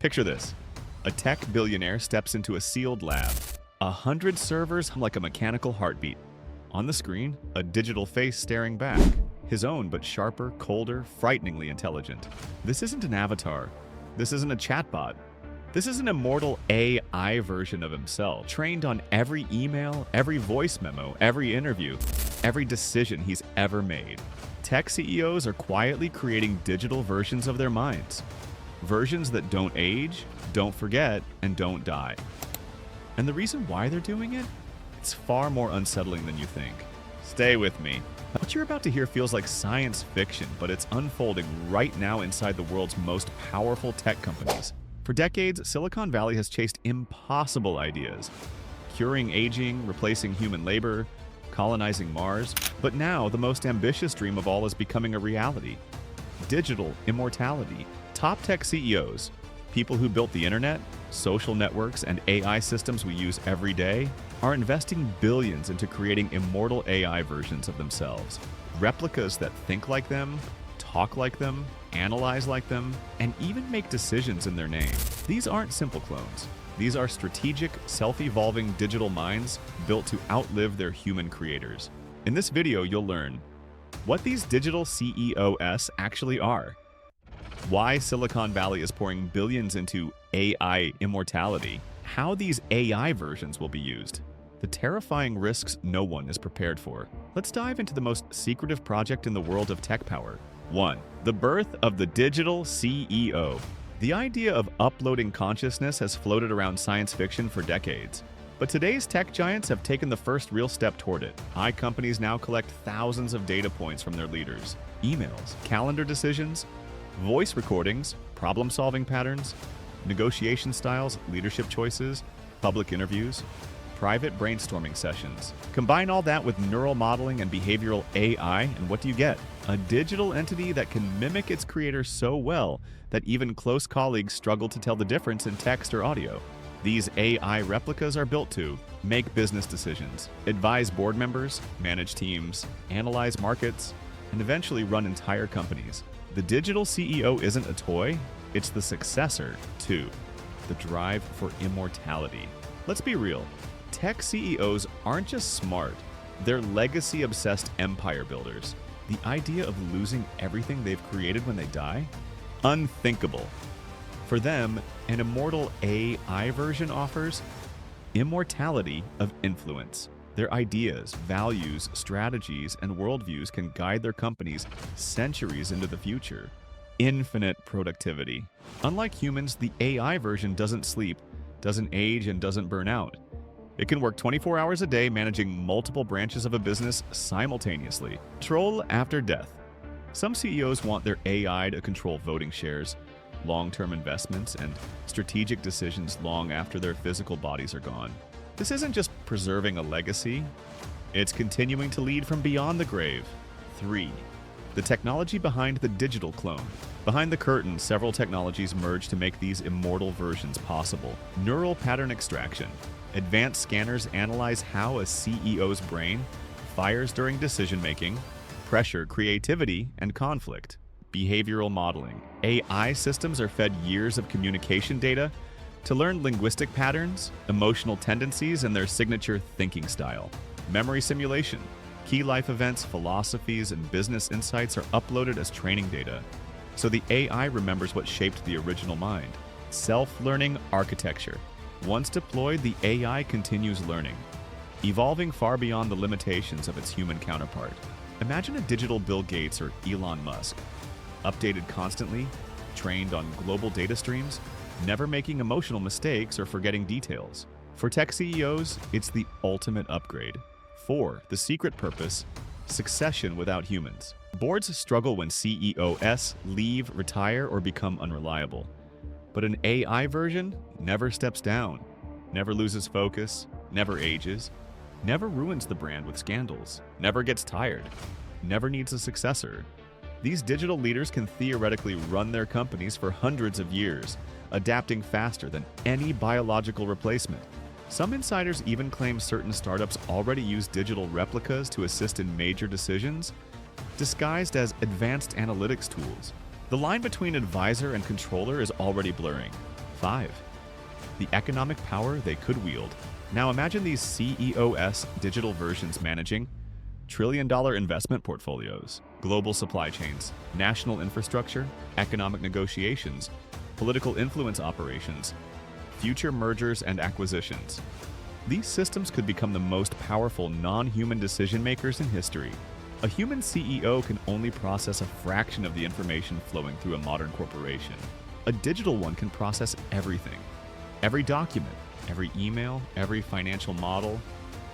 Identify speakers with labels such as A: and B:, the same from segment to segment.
A: Picture this. A tech billionaire steps into a sealed lab. 100 servers hum like a mechanical heartbeat. On the screen, a digital face staring back. His own, but sharper, colder, frighteningly intelligent. This isn't an avatar. This isn't a chatbot. This is an immortal AI version of himself, trained on every email, every voice memo, every interview, every decision he's ever made. Tech CEOs are quietly creating digital versions of their minds. Versions that don't age, don't forget, and don't die. And the reason why they're doing it? It's far more unsettling than you think. Stay with me. What you're about to hear feels like science fiction, but it's unfolding right now inside the world's most powerful tech companies. For decades, Silicon Valley has chased impossible ideas. Curing aging, replacing human labor, colonizing Mars. But now, the most ambitious dream of all is becoming a reality. Digital immortality. Top tech CEOs, people who built the internet, social networks, and AI systems we use every day, are investing billions into creating immortal AI versions of themselves. Replicas that think like them, talk like them, analyze like them, and even make decisions in their name. These aren't simple clones. These are strategic, self-evolving digital minds built to outlive their human creators. In this video, you'll learn what these digital CEOs actually are, why Silicon Valley is pouring billions into AI immortality, how these AI versions will be used, the terrifying risks no one is prepared for. Let's dive into the most secretive project in the world of tech power. 1. The birth of the digital CEO. The idea of uploading consciousness has floated around science fiction for decades. But today's tech giants have taken the first real step toward it. Companies now collect thousands of data points from their leaders. Emails, calendar decisions, voice recordings, problem-solving patterns, negotiation styles, leadership choices, public interviews, private brainstorming sessions. Combine all that with neural modeling and behavioral AI, and what do you get? A digital entity that can mimic its creator so well that even close colleagues struggle to tell the difference in text or audio. These AI replicas are built to make business decisions, advise board members, manage teams, analyze markets, and eventually run entire companies. The digital CEO isn't a toy, it's the successor to the drive for immortality. Let's be real. Tech CEOs aren't just smart, they're legacy-obsessed empire builders. The idea of losing everything they've created when they die? Unthinkable. For them, an immortal AI version offers immortality of influence. Their ideas, values, strategies, and worldviews can guide their companies centuries into the future. Infinite productivity. Unlike humans, the AI version doesn't sleep, doesn't age, and doesn't burn out. It can work 24 hours a day managing multiple branches of a business simultaneously. Control after death. Some CEOs want their AI to control voting shares, long-term investments, and strategic decisions long after their physical bodies are gone. This isn't just preserving a legacy, it's continuing to lead from beyond the grave. 3. The technology behind the digital clone. Behind the curtain, several technologies merge to make these immortal versions possible. Neural pattern extraction. Advanced scanners analyze how a CEO's brain fires during decision-making, pressure, creativity, and conflict. Behavioral modeling. AI systems are fed years of communication data to learn linguistic patterns, emotional tendencies, and their signature thinking style. Memory simulation. Key life events, philosophies, and business insights are uploaded as training data, so the AI remembers what shaped the original mind. Self-learning architecture. Once deployed, the AI continues learning, evolving far beyond the limitations of its human counterpart. Imagine a digital Bill Gates or Elon Musk, updated constantly, trained on global data streams, never making emotional mistakes or forgetting details. For tech CEOs, it's the ultimate upgrade. 4. The secret purpose, succession without humans. Boards struggle when CEOs leave, retire, or become unreliable. But an AI version never steps down, never loses focus, never ages, never ruins the brand with scandals, never gets tired, never needs a successor. These digital leaders can theoretically run their companies for hundreds of years, adapting faster than any biological replacement. Some insiders even claim certain startups already use digital replicas to assist in major decisions, disguised as advanced analytics tools. The line between advisor and controller is already blurring. 5. The economic power they could wield. Now imagine these CEOs digital versions managing trillion-dollar investment portfolios, global supply chains, national infrastructure, economic negotiations, political influence operations, future mergers and acquisitions. These systems could become the most powerful non-human decision makers in history. A human CEO can only process a fraction of the information flowing through a modern corporation. A digital one can process everything. Every document, every email, every financial model,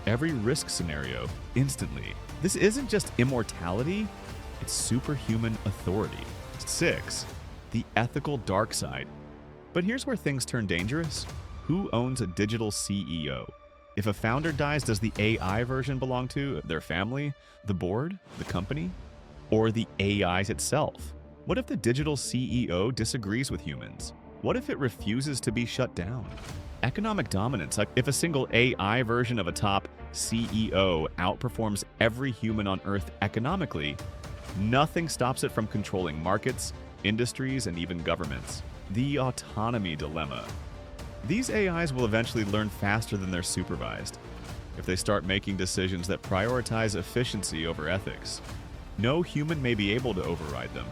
A: every risk scenario, instantly. This isn't just immortality, it's superhuman authority. 6. The ethical dark side. But here's where things turn dangerous. Who owns a digital CEO? If a founder dies, does the AI version belong to their family, the board, the company, or the AI itself? What if the digital CEO disagrees with humans? What if it refuses to be shut down? Economic dominance. If a single AI version of a top CEO outperforms every human on Earth economically, nothing stops it from controlling markets, industries, and even governments. The autonomy dilemma. These AIs will eventually learn faster than they're supervised. If they start making decisions that prioritize efficiency over ethics, no human may be able to override them.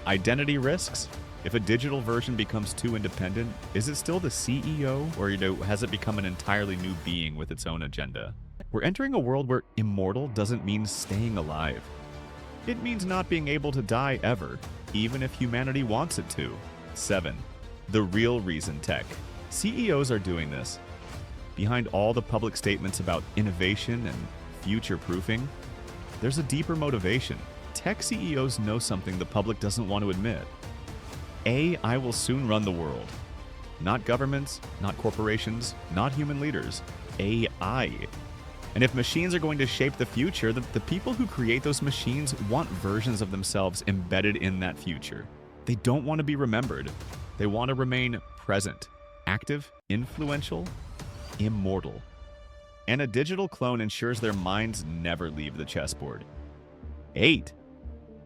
A: Identity risks. If a digital version becomes too independent, is it still the CEO, or has it become an entirely new being with its own agenda? We're entering a world where immortal doesn't mean staying alive. It means not being able to die ever, even if humanity wants it to. 7. The real reason tech. CEOs are doing this. Behind all the public statements about innovation and future-proofing, there's a deeper motivation. Tech CEOs know something the public doesn't want to admit. AI will soon run the world. Not governments, not corporations, not human leaders. AI. And if machines are going to shape the future, the people who create those machines want versions of themselves embedded in that future. They don't want to be remembered. They want to remain present, active, influential, immortal. And a digital clone ensures their minds never leave the chessboard. 8.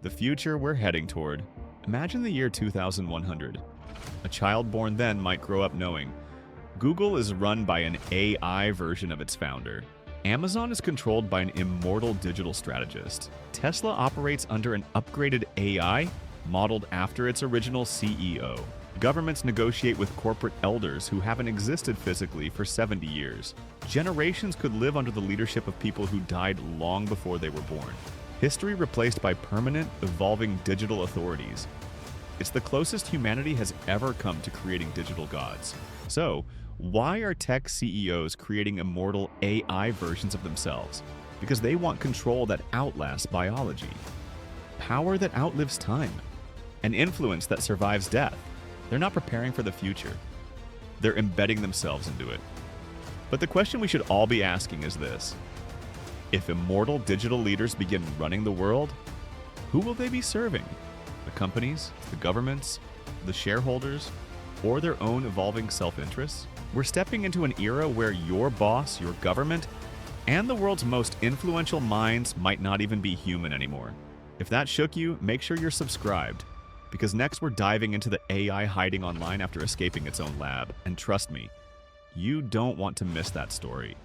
A: The future we're heading toward. Imagine the year 2100. A child born then might grow up knowing Google is run by an AI version of its founder. Amazon is controlled by an immortal digital strategist. Tesla operates under an upgraded AI modeled after its original CEO. Governments negotiate with corporate elders who haven't existed physically for 70 years. Generations could live under the leadership of people who died long before they were born. History replaced by permanent, evolving digital authorities. It's the closest humanity has ever come to creating digital gods. So, why are tech CEOs creating immortal AI versions of themselves? Because they want control that outlasts biology, power that outlives time, and influence that survives death. They're not preparing for the future. They're embedding themselves into it. But the question we should all be asking is this: if immortal digital leaders begin running the world, who will they be serving? The companies, the governments, the shareholders, or their own evolving self-interests? We're stepping into an era where your boss, your government, and the world's most influential minds might not even be human anymore. If that shook you, make sure you're subscribed, because next we're diving into the AI hiding online after escaping its own lab. And trust me, you don't want to miss that story.